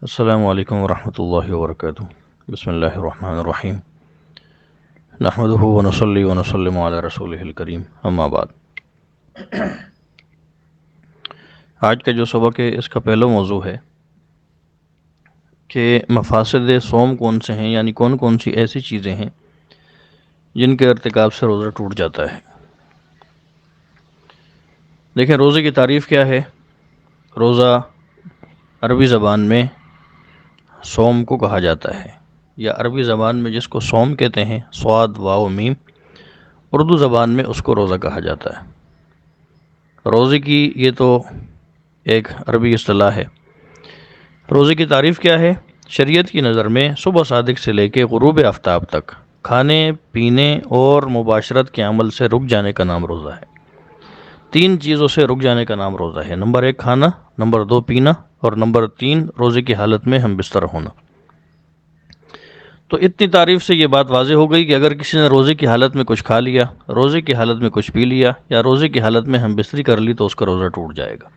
السلام علیکم ورحمۃ اللہ وبرکاتہ۔ بسم اللہ الرحمن الرحیم، نحمدہ ونصلی ونسلم علی رسولہ الکریم، اما بعد۔ آج کا جو سبق ہے اس کا پہلا موضوع ہے کہ مفاسد صوم کون سے ہیں، یعنی کون کون سی ایسی چیزیں ہیں جن کے ارتکاب سے روزہ ٹوٹ جاتا ہے۔ دیکھیں، روزے کی تعریف کیا ہے۔ روزہ عربی زبان میں صوم کو کہا جاتا ہے، یا عربی زبان میں جس کو صوم کہتے ہیں، صاد واو میم، اردو زبان میں اس کو روزہ کہا جاتا ہے۔ روزے کی یہ تو ایک عربی اصطلاح ہے۔ روزے کی تعریف کیا ہے؟ شریعت کی نظر میں صبح صادق سے لے کے غروب آفتاب تک کھانے پینے اور مباشرت کے عمل سے رک جانے کا نام روزہ ہے۔ تین چیزوں سے رک جانے کا نام روزہ ہے۔ نمبر 1 کھانا، نمبر 2 پینا، اور نمبر 3 روزے کی حالت میں ہم بستر ہونا۔ تو اتنی تعریف سے یہ بات واضح ہو گئی کہ اگر کسی نے روزے کی حالت میں کچھ کھا لیا، روزے کی حالت میں کچھ پی لیا، یا روزے کی حالت میں ہم بستری کر لی تو اس کا روزہ ٹوٹ جائے گا،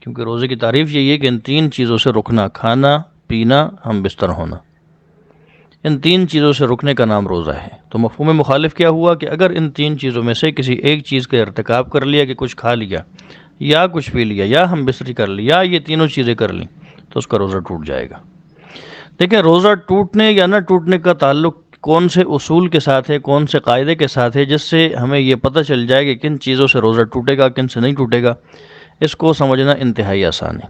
کیونکہ روزے کی تعریف یہی ہے کہ ان تین چیزوں سے رکنا، کھانا پینا ہم بستر ہونا، ان تین چیزوں سے رکنے کا نام روزہ ہے۔ تو مفہوم مخالف کیا ہوا کہ اگر ان تین چیزوں میں سے کسی ایک چیز کا ارتکاب کر لیا، کہ کچھ کھا لیا یا کچھ پی لیا یا ہم بستری کر لی یا یہ تینوں چیزیں کر لیں، تو اس کا روزہ ٹوٹ جائے گا۔ دیکھیں، روزہ ٹوٹنے یا نہ ٹوٹنے کا تعلق کون سے اصول کے ساتھ ہے، کون سے قاعدے کے ساتھ ہے، جس سے ہمیں یہ پتہ چل جائے کہ کن چیزوں سے روزہ ٹوٹے گا، کن سے نہیں ٹوٹے گا، اس کو سمجھنا انتہائی آسان ہے۔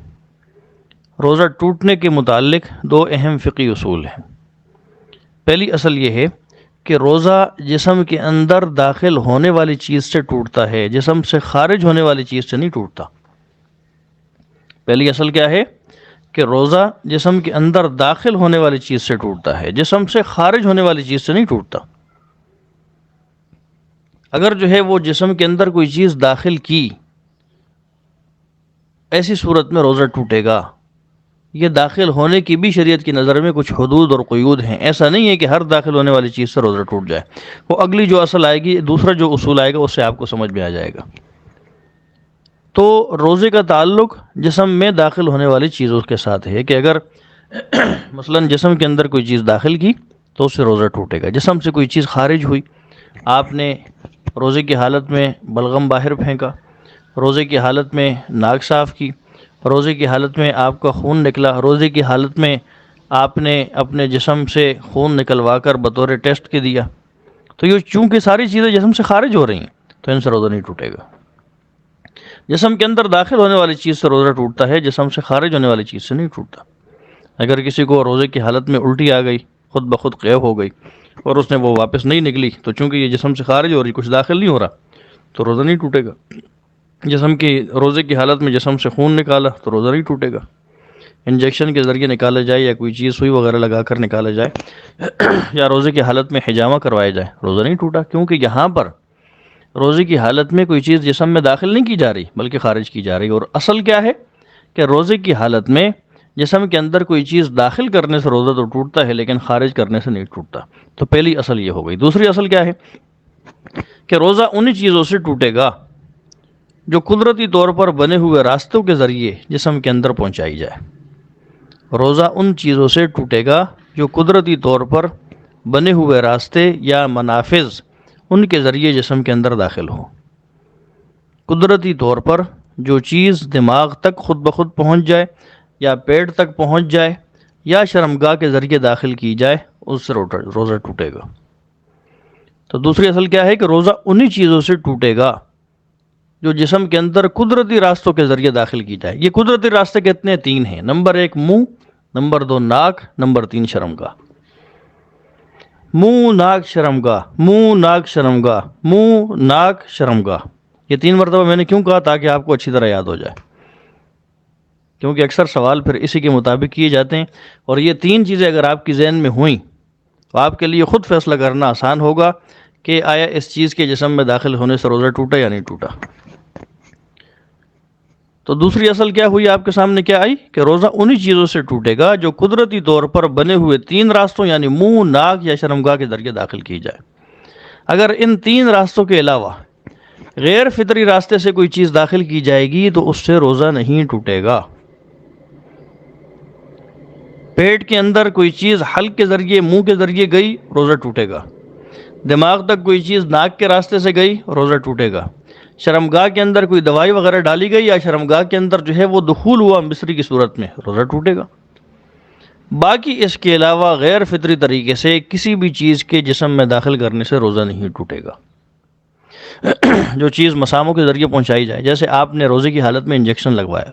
روزہ ٹوٹنے کے متعلق دو اہم فقہی اصول ہیں۔ پہلی اصل یہ ہے کہ روزہ جسم کے اندر داخل ہونے والی چیز سے ٹوٹتا ہے، جسم سے خارج ہونے والی چیز سے نہیں ٹوٹتا۔ پہلی اصل کیا ہے؟ کہ روزہ جسم کے اندر داخل ہونے والی چیز سے ٹوٹتا ہے، جسم سے خارج ہونے والی چیز سے نہیں ٹوٹتا۔ اگر جو ہے وہ جسم کے اندر کوئی چیز داخل کی، ایسی صورت میں روزہ ٹوٹے گا۔ یہ داخل ہونے کی بھی شریعت کی نظر میں کچھ حدود اور قیود ہیں۔ ایسا نہیں ہے کہ ہر داخل ہونے والی چیز سے روزہ ٹوٹ جائے۔ وہ اگلی جو اصل آئے گی، دوسرا جو اصول آئے گا، اس سے آپ کو سمجھ میں آ جائے گا۔ تو روزے کا تعلق جسم میں داخل ہونے والی چیزوں کے ساتھ ہے، کہ اگر مثلا جسم کے اندر کوئی چیز داخل کی تو اس سے روزہ ٹوٹے گا۔ جسم سے کوئی چیز خارج ہوئی، آپ نے روزے کی حالت میں بلغم باہر پھینکا، روزے کی حالت میں ناک صاف کی، روزے کی حالت میں آپ کا خون نکلا، روزے کی حالت میں آپ نے اپنے جسم سے خون نکلوا کر بطور ٹیسٹ کے دیا، تو یہ چونکہ ساری چیزیں جسم سے خارج ہو رہی ہیں تو ان سے روزہ نہیں ٹوٹے گا۔ جسم کے اندر داخل ہونے والی چیز سے روزہ ٹوٹتا ہے، جسم سے خارج ہونے والی چیز سے نہیں ٹوٹتا۔ اگر کسی کو روزے کی حالت میں الٹی آ گئی، خود بخود قے ہو گئی، اور اس نے وہ واپس نہیں نکلی، تو چونکہ یہ جسم سے خارج ہو رہی، کچھ داخل نہیں ہو رہا، تو روزہ نہیں ٹوٹے گا۔ جسم کی روزے کی حالت میں جسم سے خون نکالا تو روزہ نہیں ٹوٹے گا۔ انجیکشن کے ذریعے نکالا جائے، یا کوئی چیز سوئی وغیرہ لگا کر نکالا جائے، یا روزے کی حالت میں حجامہ کروایا جائے، روزہ نہیں ٹوٹا، کیونکہ یہاں پر روزے کی حالت میں کوئی چیز جسم میں داخل نہیں کی جا رہی بلکہ خارج کی جا رہی۔ اور اصل کیا ہے کہ روزے کی حالت میں جسم کے اندر کوئی چیز داخل کرنے سے روزہ تو ٹوٹتا ہے، لیکن خارج کرنے سے نہیں ٹوٹتا۔ تو پہلی اصل یہ ہو گئی۔ دوسری اصل کیا ہے کہ روزہ انہی چیزوں سے ٹوٹے گا جو قدرتی طور پر بنے ہوئے راستوں کے ذریعے جسم کے اندر پہنچائی جائے۔ روزہ ان چیزوں سے ٹوٹے گا جو قدرتی طور پر بنے ہوئے راستے یا منافذ ان کے ذریعے جسم کے اندر داخل ہو۔ قدرتی طور پر جو چیز دماغ تک خود بخود پہنچ جائے، یا پیٹ تک پہنچ جائے، یا شرمگاہ کے ذریعے داخل کی جائے، اس سے روزہ ٹوٹے گا۔ تو دوسری اصل کیا ہے کہ روزہ انہی چیزوں سے ٹوٹے گا جو جسم کے اندر قدرتی راستوں کے ذریعے داخل کی جائے۔ یہ قدرتی راستے کتنے؟ 3 ہیں۔ نمبر 1 منہ، نمبر 2 ناک، نمبر 3 شرمگاہ۔ منہ، ناک، شرمگاہ، منہ، ناک، شرمگاہ، منہ، ناک، شرمگاہ۔ یہ 3 مرتبہ میں نے کیوں کہا؟ تاکہ آپ کو اچھی طرح یاد ہو جائے، کیونکہ اکثر سوال پھر اسی کے مطابق کیے جاتے ہیں۔ اور یہ 3 چیزیں اگر آپ کی ذہن میں ہوئیں تو آپ کے لیے خود فیصلہ کرنا آسان ہوگا کہ آیا اس چیز کے جسم میں داخل ہونے سے روزہ ٹوٹا یا نہیں ٹوٹا۔ تو دوسری اصل کیا ہوئی؟ آپ کے سامنے کیا آئی کہ روزہ انہی چیزوں سے ٹوٹے گا جو قدرتی طور پر بنے ہوئے 3 راستوں، یعنی منہ، ناک یا شرمگاہ کے ذریعے داخل کی جائے۔ اگر ان 3 راستوں کے علاوہ غیر فطری راستے سے کوئی چیز داخل کی جائے گی تو اس سے روزہ نہیں ٹوٹے گا۔ پیٹ کے اندر کوئی چیز حلق کے ذریعے منہ کے ذریعے گئی روزہ ٹوٹے گا، دماغ تک کوئی چیز ناک کے راستے سے گئی روزہ ٹوٹے گا، شرمگاہ کے اندر کوئی دوائی وغیرہ ڈالی گئی یا شرمگاہ کے اندر جو ہے وہ دخول ہوا مصری کی صورت میں روزہ ٹوٹے گا۔ باقی اس کے علاوہ غیر فطری طریقے سے کسی بھی چیز کے جسم میں داخل کرنے سے روزہ نہیں ٹوٹے گا۔ جو چیز مساموں کے ذریعے پہنچائی جائے، جیسے آپ نے روزے کی حالت میں انجیکشن لگوایا،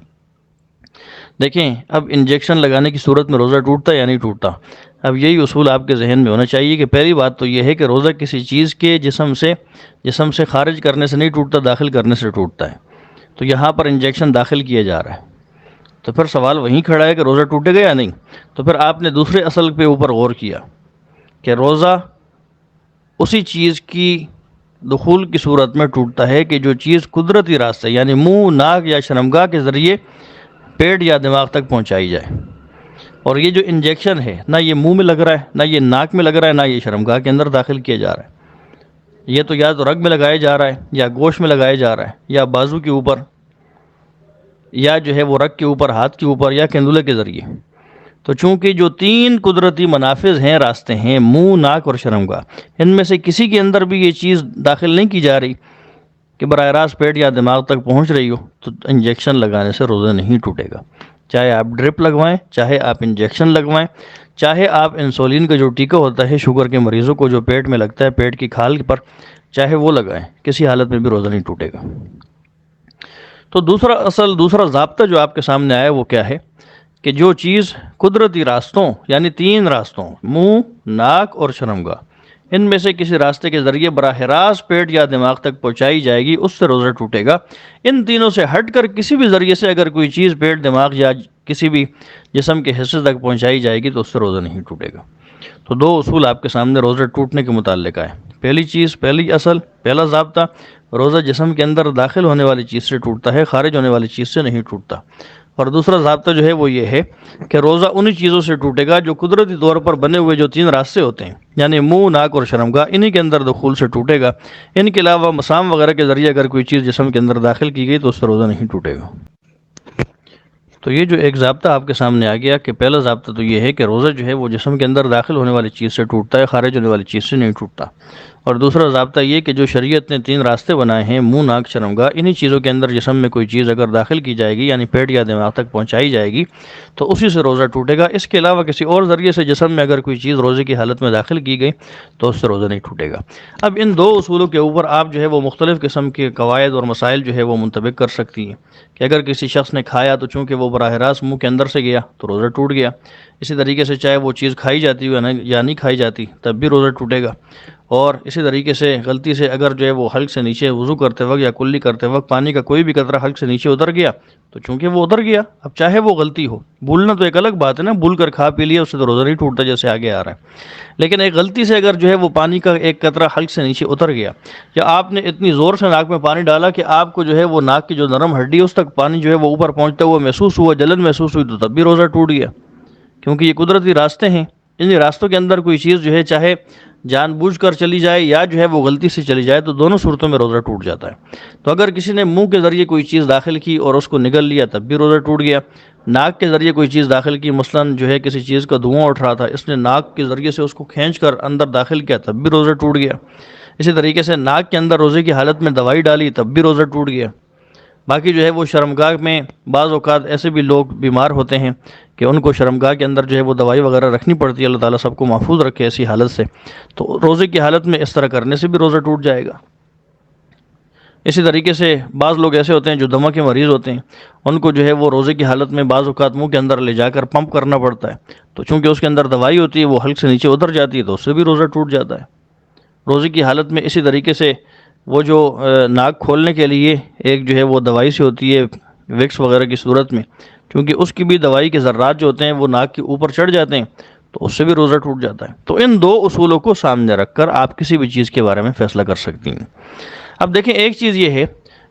دیکھیں اب انجیکشن لگانے کی صورت میں روزہ ٹوٹتا ہے یا نہیں ٹوٹتا؟ اب یہی اصول آپ کے ذہن میں ہونا چاہیے کہ پہلی بات تو یہ ہے کہ روزہ کسی چیز کے جسم سے خارج کرنے سے نہیں ٹوٹتا، داخل کرنے سے ٹوٹتا ہے۔ تو یہاں پر انجیکشن داخل کیا جا رہا ہے، تو پھر سوال وہیں کھڑا ہے کہ روزہ ٹوٹے گا یا نہیں؟ تو پھر آپ نے دوسرے اصل پہ اوپر غور کیا کہ روزہ اسی چیز کی دخول کی صورت میں ٹوٹتا ہے کہ جو چیز قدرتی راستے یعنی منہ، ناک یا شرمگاہ کے ذریعے پیٹ یا دماغ تک پہنچائی جائے۔ اور یہ جو انجیکشن ہے، نہ یہ منہ میں لگ رہا ہے، نہ یہ ناک میں لگ رہا ہے، نہ یہ شرمگاہ کے اندر داخل کیا جا رہا ہے، یہ تو یا تو رگ میں لگایا جا رہا ہے، یا گوشت میں لگایا جا رہا ہے، یا بازو کے اوپر، یا جو ہے وہ رگ کے اوپر، ہاتھ کے اوپر، یا کندھولے کے ذریعے۔ تو چونکہ جو تین قدرتی منافذ ہیں، راستے ہیں، منہ، ناک اور شرمگاہ، ان میں سے کسی کے اندر بھی یہ چیز داخل نہیں کی جا رہی کہ براہ راست پیٹ یا دماغ تک پہنچ رہی ہو، تو انجیکشن لگانے سے روزہ نہیں ٹوٹے گا۔ چاہے آپ ڈرپ لگوائیں، چاہے آپ انجیکشن لگوائیں، چاہے آپ انسولین کا جو ٹیکہ ہوتا ہے شوگر کے مریضوں کو جو پیٹ میں لگتا ہے، پیٹ کی کھال پر، چاہے وہ لگائیں، کسی حالت میں بھی روزہ نہیں ٹوٹے گا۔ تو دوسرا ضابطہ جو آپ کے سامنے آیا وہ کیا ہے کہ جو چیز قدرتی راستوں یعنی تین راستوں، منہ، ناک اور شرمگاہ، ان میں سے کسی راستے کے ذریعے براہ راست پیٹ یا دماغ تک پہنچائی جائے گی، اس سے روزہ ٹوٹے گا۔ ان تینوں سے ہٹ کر کسی بھی ذریعے سے اگر کوئی چیز پیٹ، دماغ یا کسی بھی جسم کے حصے تک پہنچائی جائے گی تو اس سے روزہ نہیں ٹوٹے گا۔ تو دو اصول آپ کے سامنے روزہ ٹوٹنے کے متعلق آئے۔ پہلا ضابطہ، روزہ جسم کے اندر داخل ہونے والی چیز سے ٹوٹتا ہے، خارج ہونے والی چیز سے نہیں ٹوٹتا۔ اور دوسرا ضابطہ جو ہے وہ یہ ہے کہ روزہ انہی چیزوں سے ٹوٹے گا جو قدرتی طور پر بنے ہوئے جو تین راستے ہوتے ہیں، یعنی منہ، ناک اور شرمگاہ، انہی کے اندر دخول سے ٹوٹے گا۔ ان کے علاوہ مسام وغیرہ کے ذریعے اگر کوئی چیز جسم کے اندر داخل کی گئی تو اس سے روزہ نہیں ٹوٹے گا۔ تو یہ جو ایک ضابطہ آپ کے سامنے آ گیا کہ پہلا ضابطہ تو یہ ہے کہ روزہ جو ہے وہ جسم کے اندر داخل ہونے والی چیز سے ٹوٹتا ہے، خارج ہونے والی چیز سے نہیں ٹوٹتا۔ اور دوسرا ضابطہ یہ کہ جو شریعت نے تین راستے بنائے ہیں، منہ، ناک، شرمگاہ، انہی چیزوں کے اندر جسم میں کوئی چیز اگر داخل کی جائے گی یعنی پیٹ یا دماغ تک پہنچائی جائے گی تو اسی سے روزہ ٹوٹے گا۔ اس کے علاوہ کسی اور ذریعے سے جسم میں اگر کوئی چیز روزے کی حالت میں داخل کی گئی تو اس سے روزہ نہیں ٹوٹے گا۔ اب ان دو اصولوں کے اوپر آپ جو ہے وہ مختلف قسم کے قواعد اور مسائل جو ہے وہ منطبق کر سکتی ہیں کہ اگر کسی شخص نے کھایا تو چونکہ وہ براہ راست منہ کے اندر سے گیا تو روزہ ٹوٹ گیا، اسی طریقے سے چاہے وہ چیز کھائی جاتی ہو یا نہیں کھائی جاتی تب بھی روزہ ٹوٹے گا۔ اور اسی طریقے سے غلطی سے اگر جو ہے وہ حلق سے نیچے وضو کرتے وقت یا کلی کرتے وقت پانی کا کوئی بھی قطرہ حلق سے نیچے اتر گیا تو چونکہ وہ اتر گیا، اب چاہے وہ غلطی ہو، بھولنا تو ایک الگ بات ہے نا، بھول کر کھا پی لیا اس سے تو روزہ نہیں ٹوٹتا جیسے آگے آ رہا ہے، لیکن ایک غلطی سے اگر جو ہے وہ پانی کا ایک قطرہ حلق سے نیچے اتر گیا یا آپ نے اتنی زور سے ناک میں پانی ڈالا کہ آپ کو جو ہے وہ ناک کی جو نرم ہڈی ہے اس تک پانی جو ہے وہ اوپر پہنچتا ہوا محسوس ہوا، جلن محسوس ہوئی، تو تب بھی روزہ ٹوٹ گیا، کیونکہ یہ قدرتی راستے ہیں۔ ان راستوں کے اندر کوئی چیز جو ہے چاہے جان بوجھ کر چلی جائے یا جو ہے وہ غلطی سے چلی جائے تو دونوں صورتوں میں روزہ ٹوٹ جاتا ہے۔ تو اگر کسی نے منہ کے ذریعے کوئی چیز داخل کی اور اس کو نگل لیا تب بھی روزہ ٹوٹ گیا، ناک کے ذریعے کوئی چیز داخل کی، مثلاً جو ہے کسی چیز کا دھواں اٹھ رہا تھا، اس نے ناک کے ذریعے سے اس کو کھینچ کر اندر داخل کیا تب بھی روزہ ٹوٹ گیا، اسی طریقے سے ناک کے اندر روزے کی حالت میں دوائی ڈالی تب بھی روزہ ٹوٹ گیا۔ باقی جو ہے وہ شرمگاہ میں بعض اوقات ایسے بھی لوگ بیمار ہوتے ہیں کہ ان کو شرمگاہ کے اندر جو ہے وہ دوائی وغیرہ رکھنی پڑتی ہے، اللہ تعالیٰ سب کو محفوظ رکھے ایسی حالت سے، تو روزے کی حالت میں اس طرح کرنے سے بھی روزہ ٹوٹ جائے گا۔ اسی طریقے سے بعض لوگ ایسے ہوتے ہیں جو دمہ کے مریض ہوتے ہیں، ان کو جو ہے وہ روزے کی حالت میں بعض اوقات منہ کے اندر لے جا کر پمپ کرنا پڑتا ہے، تو چونکہ اس کے اندر دوائی ہوتی ہے وہ حلق سے نیچے اتر جاتی ہے تو اس سے بھی روزہ ٹوٹ جاتا ہے۔ روزے کی حالت میں اسی طریقے سے وہ جو ناک کھولنے کے لیے ایک جو ہے وہ دوائی سی ہوتی ہے وکس وغیرہ کی صورت میں، کیونکہ اس کی بھی دوائی کے ذرات جو ہوتے ہیں وہ ناک کے اوپر چڑھ جاتے ہیں تو اس سے بھی روزہ ٹوٹ جاتا ہے۔ تو ان دو اصولوں کو سامنے رکھ کر آپ کسی بھی چیز کے بارے میں فیصلہ کر سکتی ہیں۔ اب دیکھیں ایک چیز یہ ہے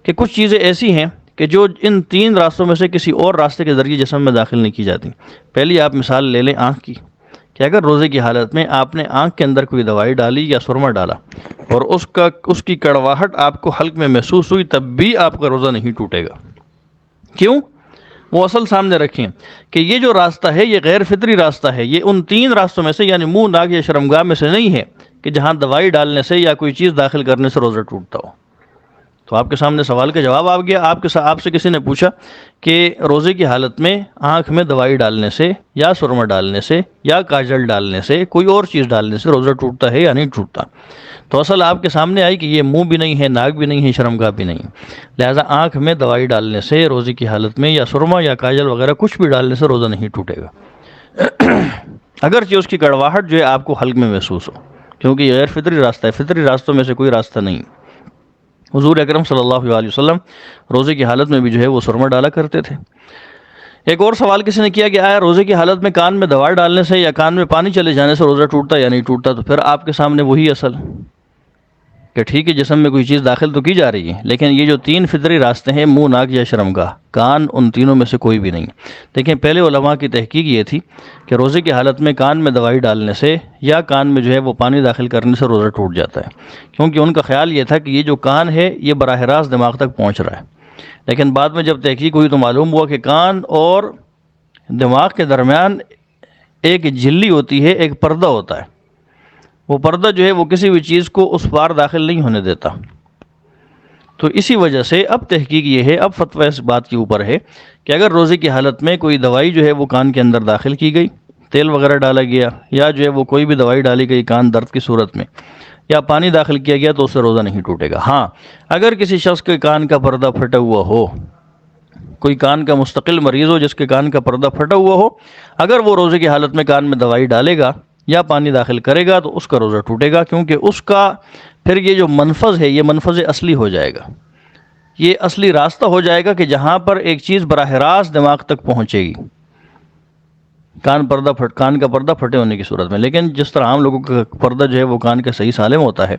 کہ کچھ چیزیں ایسی ہیں کہ جو ان تین راستوں میں سے کسی اور راستے کے ذریعے جسم میں داخل نہیں کی جاتی۔ پہلی آپ مثال لے لیں آنکھ کی، کہ اگر روزے کی حالت میں آپ نے آنکھ کے اندر کوئی دوائی ڈالی یا سرما ڈالا اور اس کی کڑواہٹ آپ کو حلق میں محسوس ہوئی تب بھی آپ کا روزہ نہیں ٹوٹے گا۔ کیوں؟ وہ اصل سامنے رکھیں کہ یہ جو راستہ ہے یہ غیر فطری راستہ ہے، یہ ان 3 راستوں میں سے یعنی منہ، ناک یا شرمگاہ میں سے نہیں ہے کہ جہاں دوائی ڈالنے سے یا کوئی چیز داخل کرنے سے روزہ ٹوٹتا ہو۔ تو آپ کے سامنے سوال کا جواب آ گیا، آپ سے کسی نے پوچھا کہ روزے کی حالت میں آنکھ میں دوائی ڈالنے سے یا سرما ڈالنے سے یا کاجل ڈالنے سے، کوئی اور چیز ڈالنے سے روزہ ٹوٹتا ہے یا نہیں ٹوٹتا؟ تو اصل آپ کے سامنے آئی کہ یہ منہ بھی نہیں ہے، ناک بھی نہیں ہے، شرمگاہ بھی نہیں، لہٰذا آنکھ میں دوائی ڈالنے سے روزے کی حالت میں یا سرما یا کاجل وغیرہ کچھ بھی ڈالنے سے روزہ نہیں ٹوٹے گا، اگرچہ اس کی کڑواہٹ جو ہے آپ کو حلق میں محسوس ہو، کیونکہ یہ غیر فطری راستہ ہے، فطری راستوں میں سے کوئی راستہ نہیں۔ حضور اکرم صلی اللہ علیہ وسلم روزے کی حالت میں بھی جو ہے وہ سرما ڈالا کرتے تھے۔ ایک اور سوال کسی نے کیا کہ آیا روزے کی حالت میں کان میں دوا ڈالنے سے یا کان میں پانی چلے جانے سے روزہ ٹوٹتا یا نہیں ٹوٹتا؟ تو پھر آپ کے سامنے وہی اصل کہ ٹھیک ہے، جسم میں کوئی چیز داخل تو کی جا رہی ہے، لیکن یہ جو 3 فطری راستے ہیں، منہ، ناک یا شرمگاہ، کان، ان تینوں میں سے کوئی بھی نہیں۔ دیکھیں پہلے علماء کی تحقیق یہ تھی کہ روزے کی حالت میں کان میں دوائی ڈالنے سے یا کان میں جو ہے وہ پانی داخل کرنے سے روزہ ٹوٹ جاتا ہے، کیونکہ ان کا خیال یہ تھا کہ یہ جو کان ہے یہ براہ راست دماغ تک پہنچ رہا ہے، لیکن بعد میں جب تحقیق ہوئی تو معلوم ہوا کہ کان اور دماغ کے درمیان ایک جھلی ہوتی ہے، ایک پردہ ہوتا ہے، وہ پردہ جو ہے وہ کسی بھی چیز کو اس پار داخل نہیں ہونے دیتا۔ تو اسی وجہ سے اب تحقیق یہ ہے، اب فتویٰ اس بات کے اوپر ہے کہ اگر روزے کی حالت میں کوئی دوائی جو ہے وہ کان کے اندر داخل کی گئی، تیل وغیرہ ڈالا گیا یا جو ہے وہ کوئی بھی دوائی ڈالی گئی کان درد کی صورت میں یا پانی داخل کیا گیا، تو اس سے روزہ نہیں ٹوٹے گا۔ ہاں اگر کسی شخص کے کان کا پردہ پھٹا ہوا ہو، کوئی کان کا مستقل مریض ہو جس کے کان کا پردہ پھٹا ہوا ہو، اگر وہ روزے کی حالت میں کان میں دوائی ڈالے گا یا پانی داخل کرے گا تو اس کا روزہ ٹوٹے گا، کیونکہ اس کا پھر یہ جو منفذ ہے یہ منفذ اصلی ہو جائے گا، یہ اصلی راستہ ہو جائے گا کہ جہاں پر ایک چیز براہ راست دماغ تک پہنچے گی کان کا پردہ پھٹے ہونے کی صورت میں۔ لیکن جس طرح عام لوگوں کا پردہ جو ہے وہ کان کے صحیح سالم ہوتا ہے،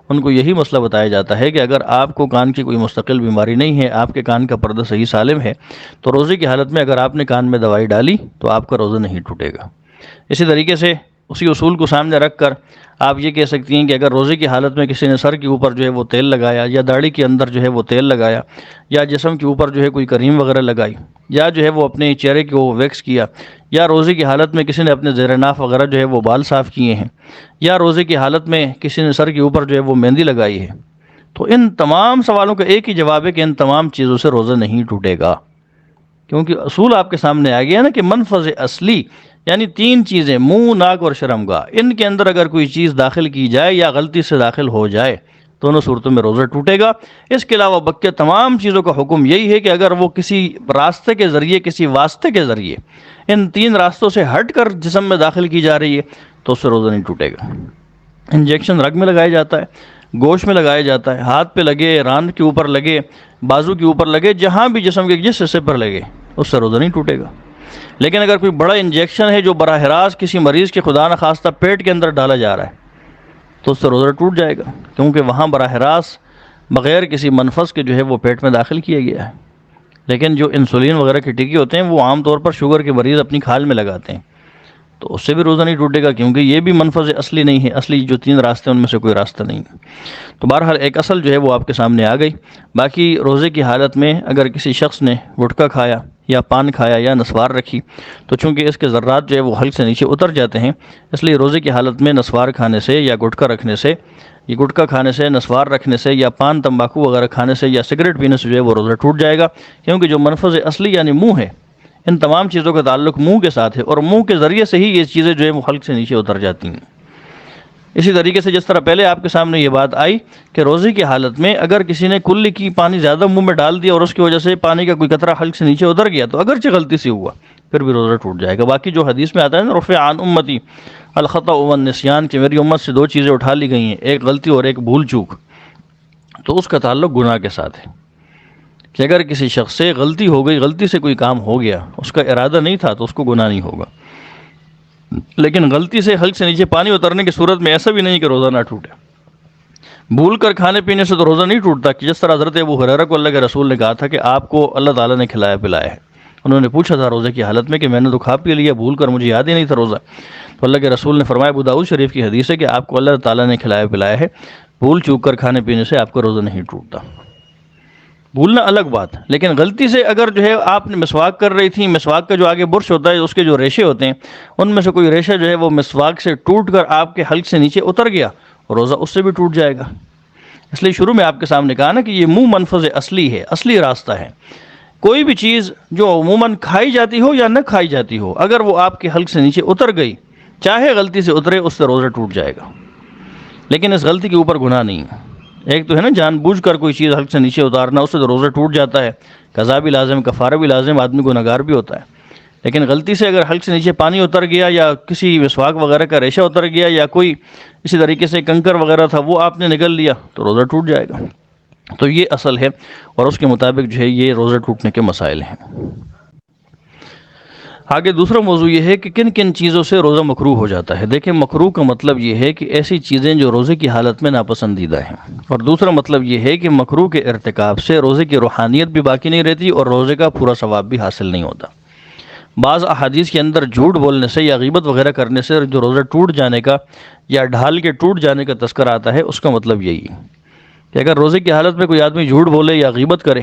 ان کو یہی مسئلہ بتایا جاتا ہے کہ اگر آپ کو کان کی کوئی مستقل بیماری نہیں ہے، آپ کے کان کا پردہ صحیح سالم ہے، تو روزے کی حالت میں اگر آپ نے کان میں دوائی ڈالی تو آپ کا روزہ نہیں ٹوٹے گا۔ اسی طریقے سے اسی اصول کو سامنے رکھ کر آپ یہ کہہ سکتی ہیں کہ اگر روزے کی حالت میں کسی نے سر کے اوپر جو ہے وہ تیل لگایا یا داڑھی کے اندر جو ہے وہ تیل لگایا یا جسم کے اوپر جو ہے کوئی کریم وغیرہ لگائی یا جو ہے وہ اپنے چہرے کو ویکس کیا یا روزے کی حالت میں کسی نے اپنے زیر ناف وغیرہ جو ہے وہ بال صاف کیے ہیں یا روزے کی حالت میں کسی نے سر کے اوپر جو ہے وہ مہندی لگائی ہے، تو ان تمام سوالوں کا ایک ہی جواب ہے کہ ان تمام چیزوں سے روزہ نہیں ٹوٹے گا، کیونکہ اصول آپ کے سامنے آ گیا نا کہ منفذ اصلی یعنی 3 چیزیں، منہ، ناک اور شرمگاہ، ان کے اندر اگر کوئی چیز داخل کی جائے یا غلطی سے داخل ہو جائے دونوں صورتوں میں روزہ ٹوٹے گا۔ اس کے علاوہ بقیہ تمام چیزوں کا حکم یہی ہے کہ اگر وہ کسی راستے کے ذریعے، کسی واسطے کے ذریعے ان 3 راستوں سے ہٹ کر جسم میں داخل کی جا رہی ہے تو اس سے روزہ نہیں ٹوٹے گا۔ انجیکشن رگ میں لگایا جاتا ہے، گوشت میں لگایا جاتا ہے، ہاتھ پہ لگے، ران کے اوپر لگے، بازو کے اوپر لگے، جہاں بھی جسم کے جس حصے پر لگے اس سے روزہ نہیں ٹوٹے گا۔ لیکن اگر کوئی بڑا انجیکشن ہے جو براہ راست کسی مریض کے خدا نخواستہ پیٹ کے اندر ڈالا جا رہا ہے تو اس سے روزہ ٹوٹ جائے گا، کیونکہ وہاں براہ راست بغیر کسی منفذ کے جو ہے وہ پیٹ میں داخل کیا گیا ہے۔ لیکن جو انسولین وغیرہ کے ٹیکے ہوتے ہیں وہ عام طور پر شوگر کے مریض اپنی کھال میں لگاتے ہیں، تو اس سے بھی روزہ نہیں ٹوٹے گا، کیونکہ یہ بھی منفذ اصلی نہیں ہے، اصلی جو 3 راستے ہیں ان میں سے کوئی راستہ نہیں ہے۔ تو بہرحال ایک اصل جو ہے وہ آپ کے سامنے آ گئی۔ باقی روزے کی حالت میں اگر کسی شخص نے گٹکا کھایا یا پان کھایا یا نسوار رکھی تو چونکہ اس کے ذرات جو ہے وہ حلق سے نیچے اتر جاتے ہیں، اس لیے روزے کی حالت میں نسوار کھانے سے یا گٹکا رکھنے سے، یہ گٹکا کھانے سے، نسوار رکھنے سے یا پان تمباکو وغیرہ کھانے سے یا سگریٹ پینے سے جو ہے وہ روزہ ٹوٹ جائے گا، کیونکہ جو منفذ اصلی یعنی منہ ہے، ان تمام چیزوں کا تعلق منہ کے ساتھ ہے اور منہ کے ذریعے سے ہی یہ چیزیں جو ہے وہ حلق سے نیچے اتر جاتی ہیں۔ اسی طریقے سے جس طرح پہلے آپ کے سامنے یہ بات آئی کہ روزے کی حالت میں اگر کسی نے کلی کی پانی زیادہ منہ میں ڈال دیا اور اس کی وجہ سے پانی کا کوئی قطرہ حلق سے نیچے اتر گیا تو اگرچہ غلطی سے ہوا پھر بھی روزہ ٹوٹ جائے گا۔ باقی جو حدیث میں آتا ہے نا رفع عن امتی الخطأ والنسیان، کہ میری امت سے 2 چیزیں اٹھا لی گئی ہیں، ایک غلطی اور ایک بھول چوک، تو اس کا تعلق گناہ کے ساتھ ہے کہ اگر کسی شخص سے غلطی ہو گئی، غلطی سے کوئی کام ہو گیا، اس کا ارادہ نہیں تھا تو اس کو گناہ نہیں ہوگا، لیکن غلطی سے حلق سے نیچے پانی اترنے کی صورت میں ایسا بھی نہیں کہ روزہ نہ ٹوٹے۔ بھول کر کھانے پینے سے تو روزہ نہیں ٹوٹتا، کہ جس طرح حضرت ابو ہریرہ کو اللہ کے رسول نے کہا تھا کہ آپ کو اللہ تعالیٰ نے کھلایا پلایا ہے، انہوں نے پوچھا تھا روزے کی حالت میں کہ میں نے تو کھا پی لیا، بھول کر مجھے یاد ہی نہیں تھا روزہ، تو اللہ کے رسول نے فرمایا، ابو داؤد شریف کی حدیث ہے کہ آپ کو اللہ تعالیٰ نے کھلایا پلایا ہے، بھول چوک کر کھانے پینے سے آپ کا روزہ نہیں ٹوٹتا۔ بھولنا الگ بات، لیکن غلطی سے اگر جو ہے آپ نے مسواک کر رہی تھی، مسواک کا جو آگے برش ہوتا ہے اس کے جو ریشے ہوتے ہیں ان میں سے کوئی ریشہ جو ہے وہ مسواک سے ٹوٹ کر آپ کے حلق سے نیچے اتر گیا، روزہ اس سے بھی ٹوٹ جائے گا۔ اس لیے شروع میں آپ کے سامنے کہا نا کہ یہ منہ منفذ اصلی ہے، اصلی راستہ ہے۔ کوئی بھی چیز جو عموماً کھائی جاتی ہو یا نہ کھائی جاتی ہو، اگر وہ آپ کے حلق سے نیچے اتر گئی، چاہے غلطی سے اترے، اس سے روزہ ٹوٹ جائے گا، لیکن اس غلطی کے اوپر گناہ نہیں ہے۔ ایک تو ہے نا جان بوجھ کر کوئی چیز حلق سے نیچے اتارنا، اس سے تو روزہ ٹوٹ جاتا ہے، قضا بھی لازم، کفارہ بھی لازم، آدمی گنہگار بھی ہوتا ہے۔ لیکن غلطی سے اگر حلق سے نیچے پانی اتر گیا یا کسی مسواک وغیرہ کا ریشہ اتر گیا یا کوئی اسی طریقے سے کنکر وغیرہ تھا وہ آپ نے نگل لیا تو روزہ ٹوٹ جائے گا۔ تو یہ اصل ہے، اور اس کے مطابق جو ہے یہ روزہ ٹوٹنے کے مسائل ہیں۔ آگے دوسرا موضوع یہ ہے کہ کن کن چیزوں سے روزہ مکروہ ہو جاتا ہے۔ دیکھیں مکروہ کا مطلب یہ ہے کہ ایسی چیزیں جو روزے کی حالت میں ناپسندیدہ ہیں، اور دوسرا مطلب یہ ہے کہ مکروہ کے ارتکاب سے روزے کی روحانیت بھی باقی نہیں رہتی اور روزے کا پورا ثواب بھی حاصل نہیں ہوتا۔ بعض احادیث کے اندر جھوٹ بولنے سے یا غیبت وغیرہ کرنے سے جو روزہ ٹوٹ جانے کا یا ڈھال کے ٹوٹ جانے کا تذکرہ آتا ہے، اس کا مطلب یہی ہے کہ اگر روزے کی حالت میں کوئی آدمی جھوٹ بولے یا غیبت کرے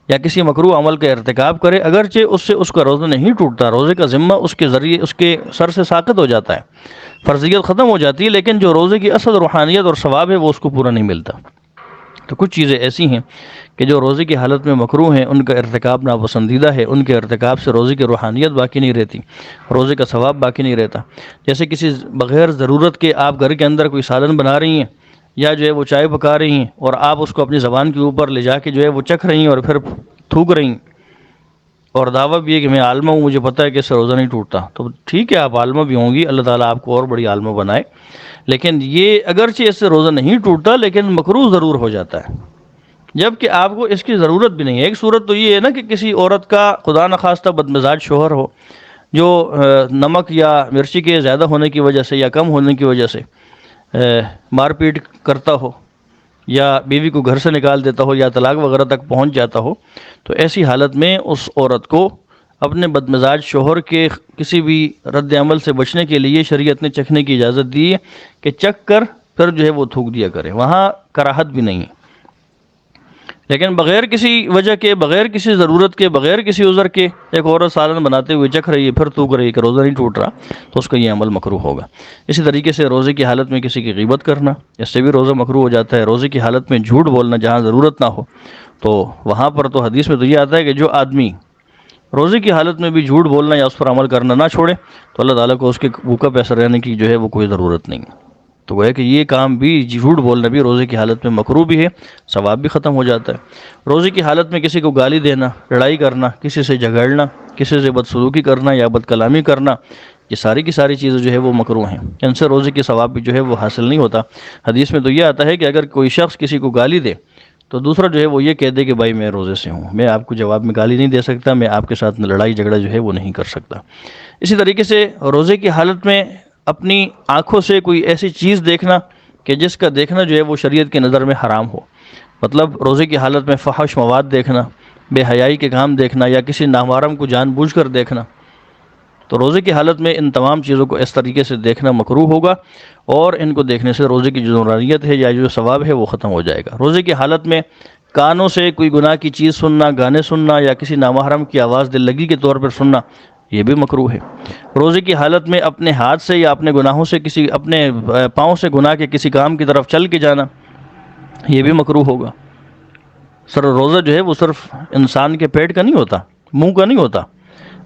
یا کسی مکروہ عمل کا ارتکاب کرے، اگرچہ اس سے اس کا روزہ نہیں ٹوٹتا، روزے کا ذمہ اس کے ذریعے اس کے سر سے ساقط ہو جاتا ہے، فرضیت ختم ہو جاتی ہے، لیکن جو روزے کی اصل روحانیت اور ثواب ہے وہ اس کو پورا نہیں ملتا۔ تو کچھ چیزیں ایسی ہیں کہ جو روزے کی حالت میں مکروہ ہیں، ان کا ارتکاب ناپسندیدہ ہے، ان کے ارتکاب سے روزے کی روحانیت باقی نہیں رہتی، روزے کا ثواب باقی نہیں رہتا۔ جیسے کسی بغیر ضرورت کے آپ گھر کے اندر کوئی سالن بنا رہی ہیں یا جو ہے وہ چائے پکا رہی ہیں اور آپ اس کو اپنی زبان کے اوپر لے جا کے جو ہے وہ چکھ رہی ہیں اور پھر تھوک رہی ہیں، اور دعویٰ بھی ہے کہ میں عالمہ ہوں، مجھے پتہ ہے کہ اس سے روزہ نہیں ٹوٹتا، تو ٹھیک ہے آپ عالمہ بھی ہوں گی، اللہ تعالیٰ آپ کو اور بڑی عالمہ بنائے، لیکن یہ اگرچہ اس سے روزہ نہیں ٹوٹتا لیکن مکروہ ضرور ہو جاتا ہے، جبکہ آپ کو اس کی ضرورت بھی نہیں ہے۔ ایک صورت تو یہ ہے نا کہ کسی عورت کا خدا نخواستہ بدمزاج شوہر ہو جو نمک یا مرچی کے زیادہ ہونے کی وجہ سے یا کم ہونے کی وجہ سے مار پیٹ کرتا ہو یا بیوی کو گھر سے نکال دیتا ہو یا طلاق وغیرہ تک پہنچ جاتا ہو، تو ایسی حالت میں اس عورت کو اپنے بدمزاج شوہر کے کسی بھی رد عمل سے بچنے کے لیے شریعت نے چکھنے کی اجازت دی ہے کہ چکھ کر پھر جو ہے وہ تھوک دیا کرے، وہاں کراہت بھی نہیں ہے۔ لیکن بغیر کسی وجہ کے، بغیر کسی ضرورت کے، بغیر کسی عذر کے ایک عورت سالن بناتے ہوئے چکھ رہی ہے پھر تھوک رہی ہے کہ روزہ نہیں ٹوٹ رہا، تو اس کا یہ عمل مکروہ ہوگا۔ اسی طریقے سے روزے کی حالت میں کسی کی غیبت کرنا، اس سے بھی روزہ مکروہ ہو جاتا ہے۔ روزے کی حالت میں جھوٹ بولنا جہاں ضرورت نہ ہو، تو وہاں پر تو حدیث میں تو یہ آتا ہے کہ جو آدمی روزے کی حالت میں بھی جھوٹ بولنا یا اس پر عمل کرنا نہ چھوڑے تو اللہ تعالیٰ کو اس کے بھوکا پیسہ رہنے کی جو ہے وہ کوئی ضرورت نہیں ہے۔ تو وہ ہے کہ یہ کام بھی، جھوٹ بولنا بھی روزے کی حالت میں مکروہ بھی ہے، ثواب بھی ختم ہو جاتا ہے۔ روزے کی حالت میں کسی کو گالی دینا، لڑائی کرنا، کسی سے جھگڑنا، کسی سے بدسلوکی کرنا یا بد کلامی کرنا، یہ ساری کی ساری چیزیں جو ہے وہ مکروہ ہیں، ان سے روزے کی ثواب بھی جو ہے وہ حاصل نہیں ہوتا۔ حدیث میں تو یہ آتا ہے کہ اگر کوئی شخص کسی کو گالی دے تو دوسرا جو ہے وہ یہ کہہ دے کہ بھائی میں روزے سے ہوں، میں آپ کو جواب میں گالی نہیں دے سکتا، میں آپ کے ساتھ لڑائی جھگڑا جو ہے وہ نہیں کر سکتا۔ اسی طریقے سے روزے کی حالت میں اپنی آنکھوں سے کوئی ایسی چیز دیکھنا کہ جس کا دیکھنا جو ہے وہ شریعت کی نظر میں حرام ہو، مطلب روزے کی حالت میں فحش مواد دیکھنا، بے حیائی کے کام دیکھنا یا کسی نامحرم کو جان بوجھ کر دیکھنا، تو روزے کی حالت میں ان تمام چیزوں کو اس طریقے سے دیکھنا مکروہ ہوگا، اور ان کو دیکھنے سے روزے کی جو نورانیت ہے یا جو ثواب ہے وہ ختم ہو جائے گا۔ روزے کی حالت میں کانوں سے کوئی گناہ کی چیز سننا، گانے سننا یا کسی نامحرم کی آواز دل لگی کے طور پر سننا، یہ بھی مکروہ ہے۔ روزے کی حالت میں اپنے ہاتھ سے یا اپنے گناہوں سے اپنے پاؤں سے گناہ کے کسی کام کی طرف چل کے جانا، یہ بھی مکروہ ہوگا۔ روزہ جو ہے وہ صرف انسان کے پیٹ کا نہیں ہوتا، منہ کا نہیں ہوتا،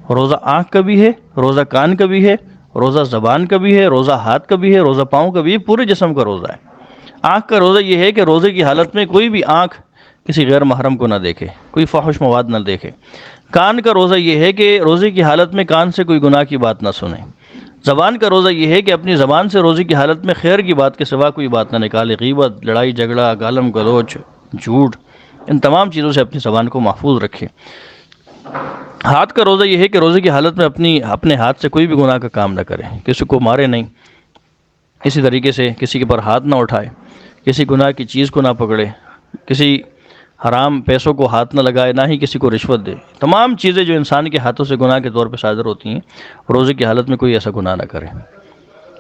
روزہ آنکھ کا بھی ہے، روزہ کان کا بھی ہے، روزہ زبان کا بھی ہے، روزہ ہاتھ کا بھی ہے، روزہ پاؤں کا بھی ہے، پورے جسم کا روزہ ہے۔ آنکھ کا روزہ یہ ہے کہ روزے کی حالت میں کوئی بھی آنکھ کسی غیر محرم کو نہ دیکھے، کوئی فحش مواد نہ دیکھے۔ کان کا روزہ یہ ہے کہ روزے کی حالت میں کان سے کوئی گناہ کی بات نہ سنے۔ زبان کا روزہ یہ ہے کہ اپنی زبان سے روزے کی حالت میں خیر کی بات کے سوا کوئی بات نہ نکالے، غیبت، لڑائی جھگڑا، گالم گلوچ، جھوٹ، ان تمام چیزوں سے اپنی زبان کو محفوظ رکھے۔ ہاتھ کا روزہ یہ ہے کہ روزے کی حالت میں اپنے ہاتھ سے کوئی بھی گناہ کا کام نہ کرے، کسی کو مارے نہیں، اسی طریقے سے کسی کے پر ہاتھ نہ اٹھائے، کسی گناہ کی چیز کو نہ پکڑے، کسی حرام پیسوں کو ہاتھ نہ لگائے، نہ ہی کسی کو رشوت دے۔ تمام چیزیں جو انسان کے ہاتھوں سے گناہ کے طور پہ صادر ہوتی ہیں، روزے کی حالت میں کوئی ایسا گناہ نہ کرے۔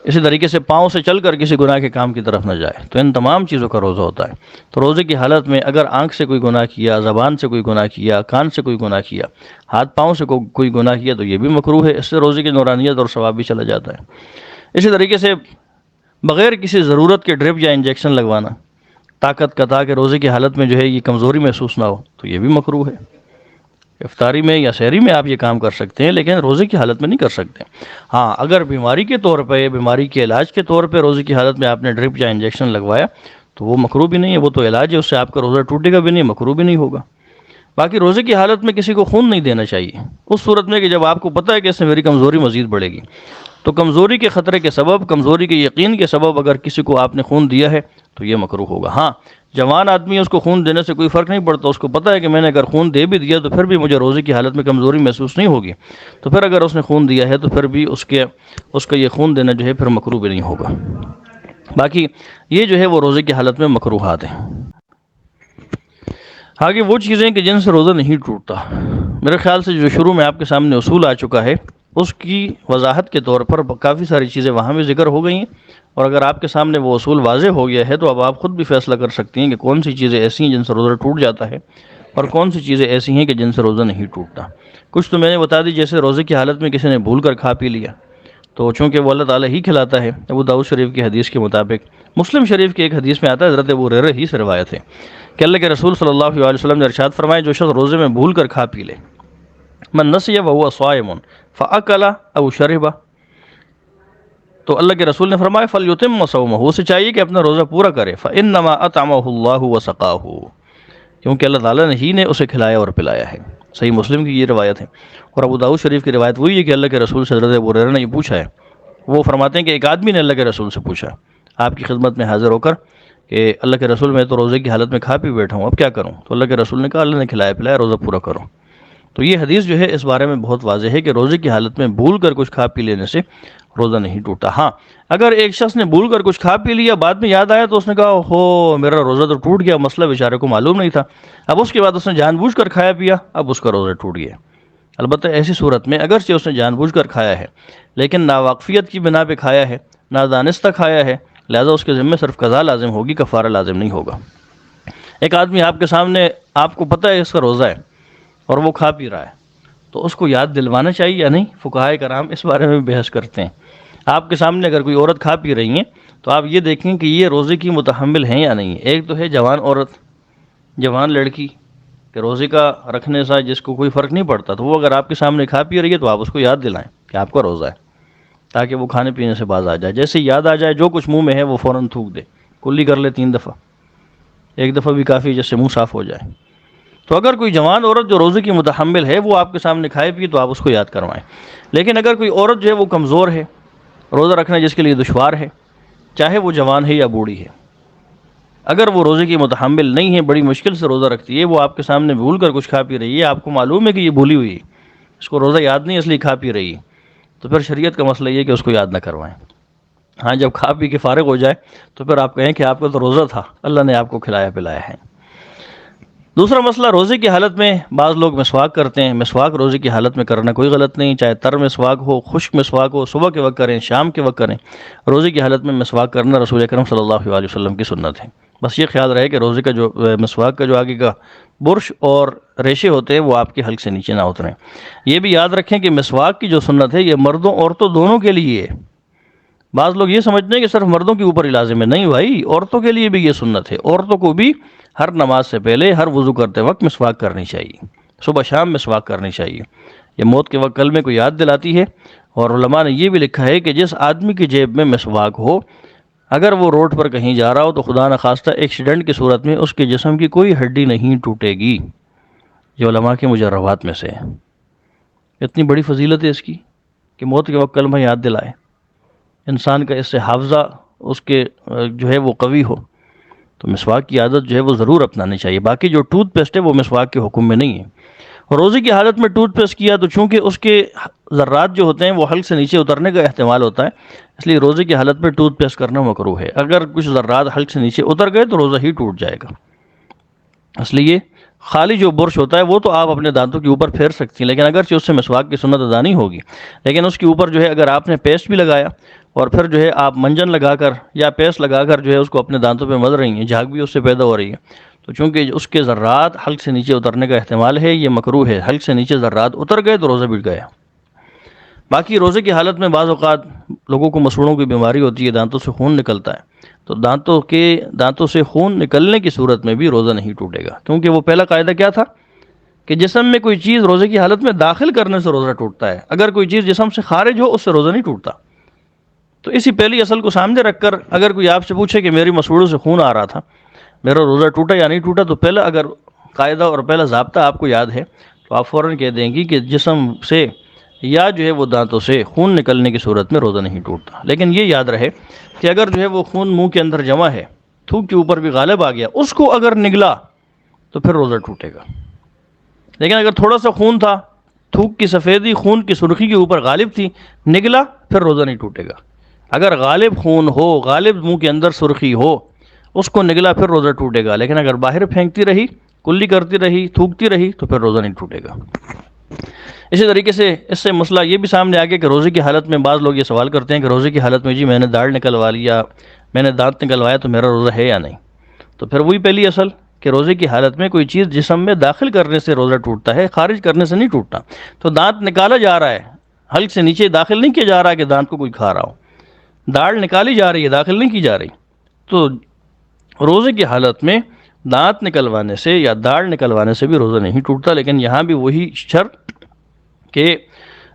اسی طریقے سے پاؤں سے چل کر کسی گناہ کے کام کی طرف نہ جائے، تو ان تمام چیزوں کا روزہ ہوتا ہے۔ تو روزے کی حالت میں اگر آنکھ سے کوئی گناہ کیا، زبان سے کوئی گناہ کیا، کان سے کوئی گناہ کیا، ہاتھ پاؤں سے کوئی گناہ کیا، تو یہ بھی مکروہ ہے، اس سے روزے کی نورانیت اور ثواب بھی چلا جاتا ہے۔ اسی طریقے سے بغیر کسی ضرورت کے ڈرپ یا انجیکشن لگوانا، طاقت کا، تاکہ روزے کی حالت میں جو ہے یہ کمزوری محسوس نہ ہو، تو یہ بھی مکروہ ہے۔ افطاری میں یا سحری میں آپ یہ کام کر سکتے ہیں، لیکن روزے کی حالت میں نہیں کر سکتے۔ ہاں، اگر بیماری کے طور پہ، بیماری کے علاج کے طور پہ روزے کی حالت میں آپ نے ڈرپ یا انجیکشن لگوایا تو وہ مکروہ بھی نہیں ہے، وہ تو علاج ہے، اس سے آپ کا روزہ ٹوٹے گا بھی نہیں، مکروہ بھی نہیں ہوگا۔ باقی روزے کی حالت میں کسی کو خون نہیں دینا چاہیے، اس صورت میں کہ جب آپ کو پتہ ہے کہ اس سے میری کمزوری مزید بڑھے گی۔ تو کمزوری کے خطرے کے سبب، کمزوری کے یقین کے سبب اگر کسی کو آپ نے خون دیا ہے تو یہ مکروہ ہوگا۔ ہاں، جوان آدمی ہے، اس کو خون دینے سے کوئی فرق نہیں پڑتا، اس کو پتہ ہے کہ میں نے اگر خون دے بھی دیا تو پھر بھی مجھے روزے کی حالت میں کمزوری محسوس نہیں ہوگی، تو پھر اگر اس نے خون دیا ہے تو پھر بھی اس کا یہ خون دینا جو ہے پھر مکروہ بھی نہیں ہوگا۔ باقی یہ جو ہے وہ روزے کی حالت میں مکروہات ہیں۔ آگے وہ چیزیں کہ جن سے روزہ نہیں ٹوٹتا، میرے خیال سے جو شروع میں آپ کے سامنے اصول آ چکا ہے اس کی وضاحت کے طور پر کافی ساری چیزیں وہاں بھی ذکر ہو گئی ہیں، اور اگر آپ کے سامنے وہ اصول واضح ہو گیا ہے تو اب آپ خود بھی فیصلہ کر سکتی ہیں کہ کون سی چیزیں ایسی ہیں جن سے روزہ ٹوٹ جاتا ہے اور کون سی چیزیں ایسی ہیں کہ جن سے روزہ نہیں ٹوٹتا۔ کچھ تو میں نے بتا دی، جیسے روزے کی حالت میں کسی نے بھول کر کھا پی لیا تو چونکہ وہ اللہ تعالیٰ ہی کھلاتا ہے، ابو داؤد شریف کی حدیث کے مطابق، مسلم شریف کی ایک حدیث میں آتا ہے، حضرت ابو ہریرہ ہی سے روایت ہے کہ اللہ کے رسول صلی اللہ علیہ وسلم نے ارشاد فرمایا، جو شخص روزے میں بھول کر کھا پی لے، من نسی وهو صائم فاکل او شرب، تو اللہ کے رسول نے فرمایا فلیتم صومہ، اسے چاہیے کہ اپنا روزہ پورا کرے، فانما اطعمہ اللہ وسقاہ، کیونکہ اللہ تعالیٰ نے ہی نے اسے کھلایا اور پلایا ہے۔ صحیح مسلم کی یہ روایت ہے، اور ابو داؤد شریف کی روایت وہی ہے کہ اللہ کے رسول سے حضرت ابو ہریرہ نے یہ پوچھا ہے، وہ فرماتے ہیں کہ ایک آدمی نے اللہ کے رسول سے پوچھا آپ کی خدمت میں حاضر ہو کر کہ اللہ کے رسول میں تو روزے کی حالت میں کھا پی بیٹھا ہوں، اب کیا کروں؟ تو اللہ کے رسول نے کہا اللہ نے کھلایا پلایا، روزہ پورا کرو۔ تو یہ حدیث جو ہے اس بارے میں بہت واضح ہے کہ روزے کی حالت میں بھول کر کچھ کھا پی لینے سے روزہ نہیں ٹوٹا۔ ہاں، اگر ایک شخص نے بھول کر کچھ کھا پی لیا، بعد میں یاد آیا تو اس نے کہا ہو میرا روزہ تو ٹوٹ گیا، مسئلہ بیچارے کو معلوم نہیں تھا، اب اس کے بعد اس نے جان بوجھ کر کھایا پیا، اب اس کا روزہ ٹوٹ گیا۔ البتہ ایسی صورت میں اگرچہ اس نے جان بوجھ کر کھایا ہے لیکن ناواقفیت کی بنا پہ کھایا ہے، نادانستہ کھایا ہے، لہذا اس کے ذمہ صرف قضا لازم ہوگی، کفارہ لازم نہیں ہوگا۔ ایک آدمی آپ کے سامنے، آپ کو پتہ ہے اس کا روزہ ہے اور وہ کھا پی رہا ہے، تو اس کو یاد دلوانا چاہیے یا نہیں؟ فقہائے کرام اس بارے میں بحث کرتے ہیں۔ آپ کے سامنے اگر کوئی عورت کھا پی رہی ہیں تو آپ یہ دیکھیں کہ یہ روزے کی متحمل ہیں یا نہیں۔ ایک تو ہے جوان عورت، جوان لڑکی کہ روزے کا رکھنے سے جس کو کوئی فرق نہیں پڑتا، تو وہ اگر آپ کے سامنے کھا پی رہی ہے تو آپ اس کو یاد دلائیں کہ آپ کا روزہ ہے، تاکہ وہ کھانے پینے سے باز آ جائے۔ جیسے یاد آ جائے جو کچھ منہ میں ہے وہ فوراً تھوک دے، کلی کر لے 3 دفعہ، ایک دفعہ بھی کافی، جس سے منہ صاف ہو جائے۔ تو اگر کوئی جوان عورت جو روزے کی متحمل ہے وہ آپ کے سامنے کھائے پی تو آپ اس کو یاد کروائیں۔ لیکن اگر کوئی عورت جو ہے وہ کمزور ہے، روزہ رکھنا جس کے لیے دشوار ہے، چاہے وہ جوان ہے یا بوڑھی ہے، اگر وہ روزے کی متحمل نہیں ہے، بڑی مشکل سے روزہ رکھتی ہے، وہ آپ کے سامنے بھول کر کچھ کھا پی رہی ہے، آپ کو معلوم ہے کہ یہ بھولی ہوئی ہے، اس کو روزہ یاد نہیں اس لیے کھا پی رہی ہے، تو پھر شریعت کا مسئلہ یہ کہ اس کو یاد نہ کروائیں۔ ہاں، جب کھا پی کے فارغ ہو جائے تو پھر آپ کہیں کہ آپ کا تو روزہ تھا، اللہ نے آپ کو کھلایا پلایا ہے۔ دوسرا مسئلہ، روزے کی حالت میں بعض لوگ مسواک کرتے ہیں۔ مسواک روزے کی حالت میں کرنا کوئی غلط نہیں، چاہے تر مسواک ہو، خشک مسواک ہو، صبح کے وقت کریں، شام کے وقت کریں، روزے کی حالت میں مسواک کرنا رسول اکرم صلی اللہ علیہ وسلم کی سنت ہے۔ بس یہ خیال رہے کہ روزے کا جو مسواک کا جو آگے کا برش اور ریشے ہوتے ہیں وہ آپ کے حلق سے نیچے نہ اتریں۔ یہ بھی یاد رکھیں کہ مسواک کی جو سنت ہے یہ مردوں عورتوں دونوں کے لیے ہے۔ بعض لوگ یہ سمجھتے ہیں کہ صرف مردوں کے اوپر ہی لازم ہے، نہیں بھائی، عورتوں کے لیے بھی یہ سنت ہے، عورتوں کو بھی ہر نماز سے پہلے، ہر وضو کرتے وقت مسواک کرنی چاہیے، صبح شام مسواک کرنی چاہیے۔ یہ موت کے وقت کلمے کو یاد دلاتی ہے، اور علماء نے یہ بھی لکھا ہے کہ جس آدمی کی جیب میں مسواک ہو، اگر وہ روڈ پر کہیں جا رہا ہو تو خدا نخواستہ ایکسیڈنٹ کی صورت میں اس کے جسم کی کوئی ہڈی نہیں ٹوٹے گی۔ یہ علماء کے مجربات میں سے ہے۔ اتنی بڑی فضیلت ہے اس کی کہ موت کے وقت کلمہ یاد دلائے، انسان کا اس سے حافظہ اس کے جو ہے وہ قوی ہو، تو مسواک کی عادت جو ہے وہ ضرور اپنانی چاہیے۔ باقی جو ٹوتھ پیسٹ ہے وہ مسواک کے حکم میں نہیں ہے۔ اور روزے کی حالت میں ٹوتھ پیسٹ کیا تو چونکہ اس کے ذرات جو ہوتے ہیں وہ حلق سے نیچے اترنے کا احتمال ہوتا ہے، اس لیے روزے کی حالت میں ٹوتھ پیسٹ کرنا مکروہ ہے۔ اگر کچھ ذرات حلق سے نیچے اتر گئے تو روزہ ہی ٹوٹ جائے گا۔ اس لیے خالی جو برش ہوتا ہے وہ تو آپ اپنے دانتوں کے اوپر پھیر سکتی ہیں، لیکن اگرچہ اس سے مسواک کی سنت ادا نہیں ہوگی، لیکن اس کے اوپر جو ہے اگر آپ نے پیسٹ بھی لگایا اور پھر جو ہے آپ منجن لگا کر یا پیسٹ لگا کر جو ہے اس کو اپنے دانتوں پہ مل رہی ہیں، جھاگ بھی اس سے پیدا ہو رہی ہے، تو چونکہ اس کے ذرات حلق سے نیچے اترنے کا احتمال ہے، یہ مکروہ ہے۔ حلق سے نیچے ذرات اتر گئے تو روزہ بگڑ گیا۔ باقی روزے کی حالت میں بعض اوقات لوگوں کو مسوڑوں کی بیماری ہوتی ہے، دانتوں سے خون نکلتا ہے، تو دانتوں سے خون نکلنے کی صورت میں بھی روزہ نہیں ٹوٹے گا، کیونکہ وہ پہلا قاعدہ کیا تھا کہ جسم میں کوئی چیز روزے کی حالت میں داخل کرنے سے روزہ ٹوٹتا ہے، اگر کوئی چیز جسم سے خارج ہو اس سے روزہ نہیں ٹوٹتا۔ تو اسی پہلی اصل کو سامنے رکھ کر اگر کوئی آپ سے پوچھے کہ میری مسوڑوں سے خون آ رہا تھا، میرا روزہ ٹوٹا یا نہیں ٹوٹا، تو پہلا اگر قاعدہ اور پہلا ضابطہ آپ کو یاد ہے تو آپ فوراً کہہ دیں گی کہ جسم سے یا جو ہے وہ دانتوں سے خون نکلنے کی صورت میں روزہ نہیں ٹوٹتا۔ لیکن یہ یاد رہے کہ اگر جو ہے وہ خون منہ کے اندر جمع ہے، تھوک کے اوپر بھی غالب آ گیا، اس کو اگر نگلا تو پھر روزہ ٹوٹے گا۔ لیکن اگر تھوڑا سا خون تھا، تھوک کی سفیدی خون کی سرخی کے اوپر غالب تھی، نگلا، پھر روزہ نہیں ٹوٹے گا۔ اگر غالب خون ہو، غالب منہ کے اندر سرخی ہو، اس کو نگلا پھر روزہ ٹوٹے گا، لیکن اگر باہر پھینکتی رہی، کلی کرتی رہی، تھوکتی رہی، تو پھر روزہ نہیں ٹوٹے گا۔ اسی طریقے سے اس سے مسئلہ یہ بھی سامنے آ گیا کہ روزے کی حالت میں بعض لوگ یہ سوال کرتے ہیں کہ روزے کی حالت میں جی میں نے داڑھ نکلوا لی یا میں نے دانت نکلوایا تو میرا روزہ ہے یا نہیں؟ تو پھر وہی پہلی اصل کہ روزے کی حالت میں کوئی چیز جسم میں داخل کرنے سے روزہ ٹوٹتا ہے، خارج کرنے سے نہیں ٹوٹتا۔ تو دانت نکالا جا رہا ہے، حلق سے نیچے داخل نہیں کیا جا رہا کہ دانت کو کوئی کھا رہا ہو، داڑھ نکالی جا رہی ہے، داخل نہیں کی جا رہی۔ تو روزے کی حالت میں دانت نکلوانے سے یا داڑھ نکلوانے سے بھی روزہ نہیں ٹوٹتا، لیکن یہاں بھی وہی شرط کہ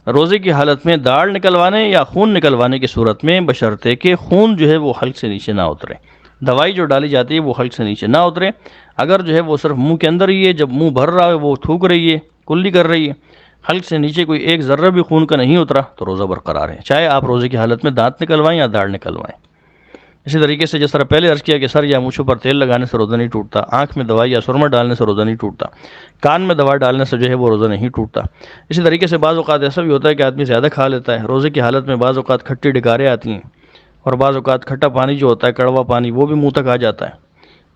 روزے کی حالت میں داڑھ نکلوانے یا خون نکلوانے کی صورت میں بشرطے کہ خون جو ہے وہ حلق سے نیچے نہ اترے، دوائی جو ڈالی جاتی ہے وہ حلق سے نیچے نہ اترے۔ اگر جو ہے وہ صرف منہ کے اندر ہی ہے، جب منہ بھر رہا ہے وہ تھوک رہی ہے، کلی کر رہی ہے، حلق سے نیچے کوئی ایک ذرہ بھی خون کا نہیں اترا تو روزہ برقرار ہے، چاہے آپ روزے کی حالت میں دانت نکلوائیں یا داڑھ نکلوائیں۔ اسی طریقے سے جس طرح پہلے عرض کیا کہ سر یا مونچھوں پر تیل لگانے سے روزہ نہیں ٹوٹتا، آنکھ میں دوائی یا سرما ڈالنے سے روزہ نہیں ٹوٹتا، کان میں دوا ڈالنے سے جو ہے وہ روزہ نہیں ٹوٹتا۔ اسی طریقے سے بعض اوقات ایسا بھی ہوتا ہے کہ آدمی زیادہ کھا لیتا ہے، روزے کی حالت میں بعض اوقات کھٹی ڈکاریں آتی ہیں، اور بعض اوقات کھٹا پانی جو ہوتا ہے، کڑوا پانی، وہ بھی منہ تک آ جاتا ہے،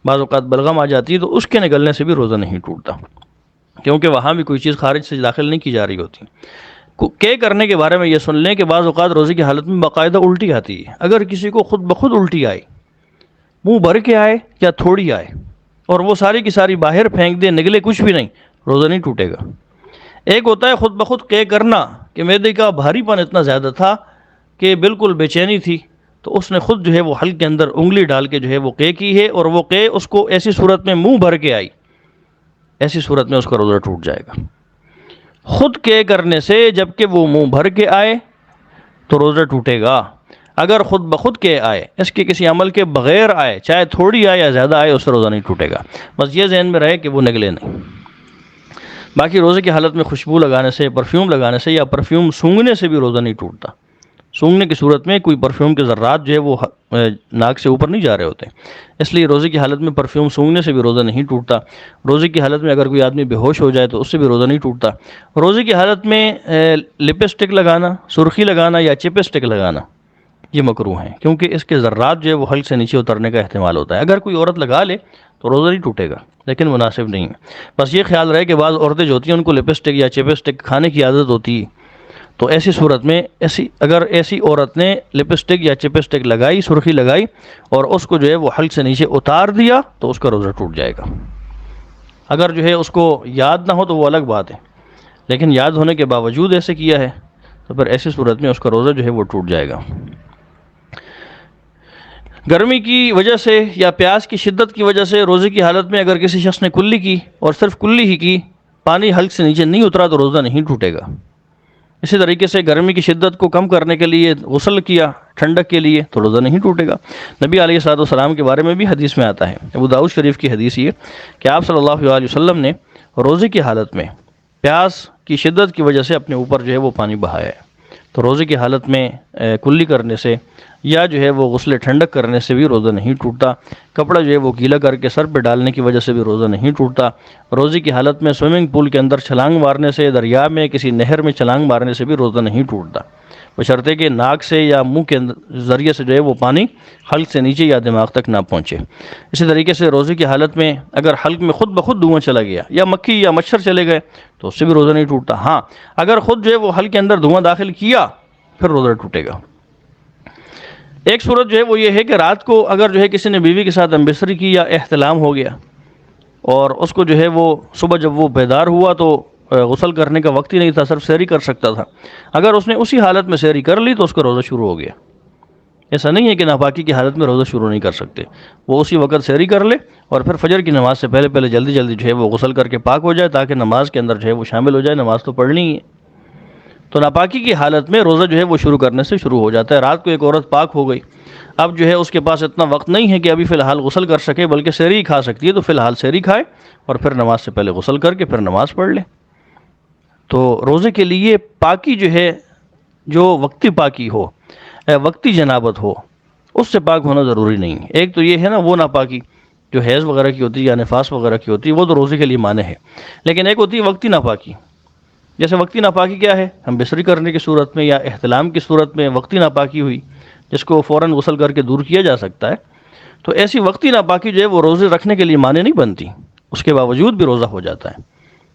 بعض اوقات بلغم آ جاتی ہے، تو اس کے نگلنے سے بھی روزہ نہیں ٹوٹتا، کیونکہ وہاں بھی کوئی چیز خارج سے داخل نہیں کی جا رہی ہوتی۔ کے کرنے کے بارے میں یہ سن لیں کہ بعض اوقات روزے کی حالت میں باقاعدہ الٹی آتی ہے۔ اگر کسی کو خود بخود الٹی آئے، منہ بھر کے آئے یا تھوڑی آئے، اور وہ ساری کی ساری باہر پھینک دے، نگلے کچھ بھی نہیں، روزہ نہیں ٹوٹے گا۔ ایک ہوتا ہے خود بخود کے کرنا کہ معدے کا بھاری پن اتنا زیادہ تھا کہ بالکل بے چینی تھی، تو اس نے خود جو ہے وہ حلق کے اندر انگلی ڈال کے جو ہے وہ کے کی ہے، اور وہ کے اس کو ایسی صورت میں منہ بھر کے آئی، ایسی صورت میں اس کا روزہ ٹوٹ جائے گا۔ خود کے کرنے سے جبکہ وہ منہ بھر کے آئے تو روزہ ٹوٹے گا۔ اگر خود بخود کے آئے، اس کے کسی عمل کے بغیر آئے، چاہے تھوڑی آئے یا زیادہ آئے، اس سے روزہ نہیں ٹوٹے گا۔ بس یہ ذہن میں رہے کہ وہ نگلے نہیں۔ باقی روزے کی حالت میں خوشبو لگانے سے، پرفیوم لگانے سے یا پرفیوم سونگھنے سے بھی روزہ نہیں ٹوٹتا۔ سونگھنے کی صورت میں کوئی پرفیوم کے ذرات جو ہے وہ ناک سے اوپر نہیں جا رہے ہوتے، اس لیے روزے کی حالت میں پرفیوم سونگھنے سے بھی روزہ نہیں ٹوٹتا۔ روزے کی حالت میں اگر کوئی آدمی بے ہوش ہو جائے تو اس سے بھی روزہ نہیں ٹوٹتا۔ روزے کی حالت میں لپسٹک لگانا، سرخی لگانا یا چپسٹک لگانا یہ مکروہ ہیں، کیونکہ اس کے ذرات جو ہے وہ حلق سے نیچے اترنے کا احتمال ہوتا ہے۔ اگر کوئی عورت لگا لے تو روزہ نہیں ٹوٹے گا، لیکن مناسب نہیں ہے۔ بس یہ خیال رہے کہ بعض عورتیں جو ہوتی ہیں ان کو لپسٹک یا چپسٹک کھانے کی عادت ہوتی ہے، تو ایسی صورت میں اگر ایسی عورت نے لپسٹک یا چپسٹک لگائی، سرخی لگائی، اور اس کو جو ہے وہ حلق سے نیچے اتار دیا تو اس کا روزہ ٹوٹ جائے گا۔ اگر جو ہے اس کو یاد نہ ہو تو وہ الگ بات ہے، لیکن یاد ہونے کے باوجود ایسے کیا ہے تو پھر ایسی صورت میں اس کا روزہ جو ہے وہ ٹوٹ جائے گا۔ گرمی کی وجہ سے یا پیاس کی شدت کی وجہ سے روزے کی حالت میں اگر کسی شخص نے کلی کی اور صرف کلی ہی کی، پانی حلق سے نیچے نہیں اترا تو روزہ نہیں ٹوٹے گا۔ اسی طریقے سے گرمی کی شدت کو کم کرنے کے لیے غسل کیا ٹھنڈک کے لیے تو روزہ نہیں ٹوٹے گا۔ نبی علیہ الصلوۃ والسلام کے بارے میں بھی حدیث میں آتا ہے، ابو داؤد شریف کی حدیث یہ کہ آپ صلی اللہ علیہ وسلم نے روزے کی حالت میں پیاس کی شدت کی وجہ سے اپنے اوپر جو ہے وہ پانی بہایا ہے۔ تو روزے کی حالت میں کلی کرنے سے یا جو ہے وہ غسل ٹھنڈک کرنے سے بھی روزہ نہیں ٹوٹتا۔ کپڑا جو ہے وہ گیلا کر کے سر پہ ڈالنے کی وجہ سے بھی روزہ نہیں ٹوٹتا۔ روزے کی حالت میں سوئمنگ پول کے اندر چھلانگ مارنے سے، دریا میں کسی نہر میں چھلانگ مارنے سے بھی روزہ نہیں ٹوٹتا، بشرطے کہ ناک سے یا منہ کے ذریعے سے جو ہے وہ پانی حلق سے نیچے یا دماغ تک نہ پہنچے۔ اسی طریقے سے روزے کی حالت میں اگر حلق میں خود بخود دھواں چلا گیا یا مکھی یا مچھر چلے گئے تو اس سے بھی روزہ نہیں ٹوٹتا۔ ہاں، اگر خود جو ہے وہ حلق کے اندر دھواں داخل کیا پھر روزہ ٹوٹے گا۔ ایک صورت جو ہے وہ یہ ہے کہ رات کو اگر جو ہے کسی نے بیوی کے ساتھ ہم بستری کی یا احتلام ہو گیا اور اس کو جو ہے وہ صبح جب وہ بیدار ہوا تو غسل کرنے کا وقت ہی نہیں تھا، صرف سحری کر سکتا تھا، اگر اس نے اسی حالت میں سحری کر لی تو اس کا روزہ شروع ہو گیا۔ ایسا نہیں ہے کہ ناپاکی کی حالت میں روزہ شروع نہیں کر سکتے، وہ اسی وقت سحری کر لے اور پھر فجر کی نماز سے پہلے پہلے جلدی جلدی جو ہے وہ غسل کر کے پاک ہو جائے تاکہ نماز کے اندر جو ہے وہ شامل ہو جائے، نماز تو پڑھنی ہی ہے۔ تو ناپاکی کی حالت میں روزہ جو ہے وہ شروع کرنے سے شروع ہو جاتا ہے۔ رات کو ایک عورت پاک ہو گئی، اب جو ہے اس کے پاس اتنا وقت نہیں ہے کہ ابھی فی الحال غسل کر سکے بلکہ سحری کھا سکتی ہے، تو فی الحال سحری کھائے اور پھر نماز سے پہلے غسل کر کے پھر نماز پڑھ لے۔ تو روزے کے لیے پاکی جو ہے، جو وقتی پاکی ہو، وقتی جنابت ہو، اس سے پاک ہونا ضروری نہیں ہے۔ ایک تو یہ ہے نا وہ ناپاکی جو حیض وغیرہ کی ہوتی ہے یا نفاس وغیرہ کی ہوتی ہے، وہ تو روزے کے لیے مانع ہے، لیکن ایک ہوتی ہے وقتی ناپاکی۔ جیسے وقتی ناپاکی کیا ہے؟ ہم بستری کرنے کی صورت میں یا احتلام کی صورت میں وقتی ناپاکی ہوئی جس کو فوراً غسل کر کے دور کیا جا سکتا ہے، تو ایسی وقتی ناپاکی جو ہے وہ روزے رکھنے کے لیے مانع نہیں بنتی، اس کے باوجود بھی روزہ ہو جاتا ہے۔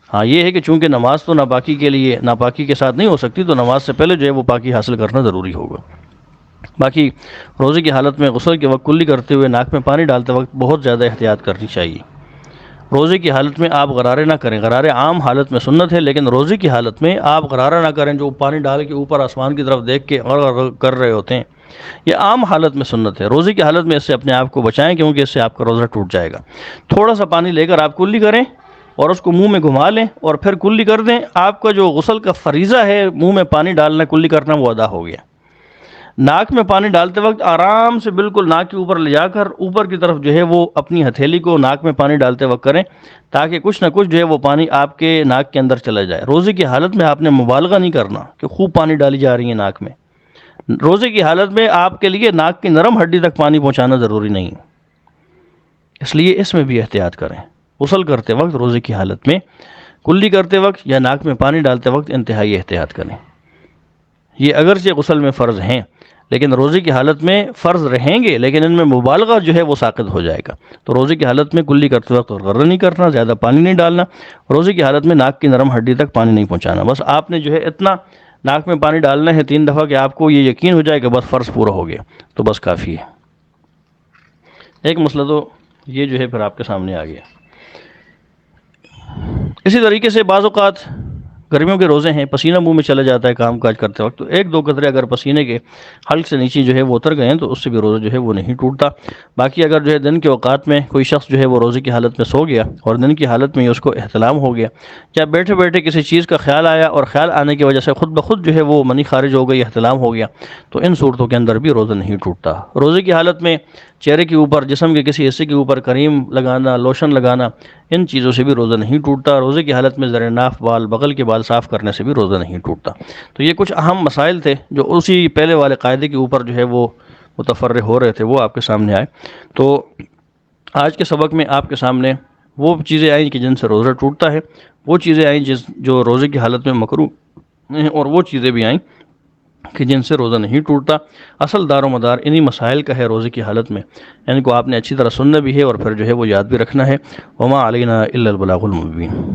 ہاں یہ ہے کہ چونکہ نماز تو ناپاکی کے لیے ناپاکی کے ساتھ نہیں ہو سکتی، تو نماز سے پہلے جو ہے وہ پاکی حاصل کرنا ضروری ہوگا۔ باقی روزے کی حالت میں غسل کے وقت کلی کرتے ہوئے ناک میں پانی ڈالتے وقت بہت زیادہ احتیاط کرنی چاہیے۔ روزے کی حالت میں آپ غرارے نہ کریں، غرارے عام حالت میں سنت ہے، لیکن روزے کی حالت میں آپ غرارہ نہ کریں جو پانی ڈال کے اوپر آسمان کی طرف دیکھ کے اور کر رہے ہوتے ہیں، یہ عام حالت میں سنت ہے۔ روزے کی حالت میں اس سے اپنے آپ کو بچائیں کیونکہ اس سے آپ کا روزہ ٹوٹ جائے گا۔ تھوڑا سا پانی لے کر آپ کلی کریں اور اس کو منہ میں گھما لیں اور پھر کلی کر دیں، آپ کا جو غسل کا فریضہ ہے منہ میں پانی ڈالنا کلی کرنا وہ ادا ہو گیا۔ ناک میں پانی ڈالتے وقت آرام سے بالکل ناک کے اوپر لے جا کر اوپر کی طرف جو ہے وہ اپنی ہتھیلی کو ناک میں پانی ڈالتے وقت کریں تاکہ کچھ نہ کچھ جو ہے وہ پانی آپ کے ناک کے اندر چلا جائے۔ روزے کی حالت میں آپ نے مبالغہ نہیں کرنا کہ خوب پانی ڈالی جا رہی ہے ناک میں۔ روزے کی حالت میں آپ کے لیے ناک کی نرم ہڈی تک پانی پہنچانا ضروری نہیں، اس لیے اس میں بھی احتیاط کریں۔ غسل کرتے وقت روزے کی حالت میں کلی کرتے وقت یا ناک میں پانی ڈالتے وقت انتہائی احتیاط کریں۔ یہ اگرچہ غسل میں فرض ہیں لیکن روزے کی حالت میں فرض رہیں گے، لیکن ان میں مبالغہ جو ہے وہ ساقط ہو جائے گا۔ تو روزے کی حالت میں کلی کرتے وقت غرہ نہیں کرنا، زیادہ پانی نہیں ڈالنا، روزے کی حالت میں ناک کی نرم ہڈی تک پانی نہیں پہنچانا۔ بس آپ نے جو ہے اتنا ناک میں پانی ڈالنا ہے 3 دفعہ کہ آپ کو یہ یقین ہو جائے کہ بس فرض پورا ہو گیا، تو بس کافی ہے۔ ایک مسئلہ تو یہ جو ہے پھر آپ کے سامنے آ گیا۔ اسی طریقے سے بعض اوقات گرمیوں کے روزے ہیں، پسینہ منہ میں چلا جاتا ہے کام کاج کرتے وقت، تو 1-2 قطرے اگر پسینے کے حلق سے نیچے جو ہے وہ اتر گئے ہیں تو اس سے بھی روزہ جو ہے وہ نہیں ٹوٹتا۔ باقی اگر جو ہے دن کے اوقات میں کوئی شخص جو ہے وہ روزے کی حالت میں سو گیا اور دن کی حالت میں اس کو احتلام ہو گیا، یا بیٹھے بیٹھے کسی چیز کا خیال آیا اور خیال آنے کی وجہ سے خود بخود جو ہے وہ منی خارج ہو گئی، احتلام ہو گیا، تو ان صورتوں کے اندر بھی روزہ نہیں ٹوٹتا۔ روزے کی حالت میں چہرے کے اوپر، جسم کے کسی حصے کے اوپر کریم لگانا، لوشن لگانا، ان چیزوں سے بھی روزہ نہیں ٹوٹتا۔ روزے کی حالت میں زر ناف بال، بغل کے بال صاف کرنے سے بھی روزہ نہیں ٹوٹتا۔ تو یہ کچھ اہم مسائل تھے جو اسی پہلے والے قاعدے کے اوپر جو ہے وہ متفرع ہو رہے تھے، وہ آپ کے سامنے آئے۔ تو آج کے سبق میں آپ کے سامنے وہ چیزیں آئیں کہ جن سے روزہ ٹوٹتا ہے، وہ چیزیں آئیں جو روزے کی حالت میں مکروہ ہیں، اور وہ چیزیں بھی آئیں کہ جن سے روزہ نہیں ٹوٹتا۔ اصل دار و مدار انہی مسائل کا ہے روزے کی حالت میں، ان کو آپ نے اچھی طرح سننا بھی ہے اور پھر جو ہے وہ یاد بھی رکھنا ہے۔ وما علینا الا البلاغ المبین۔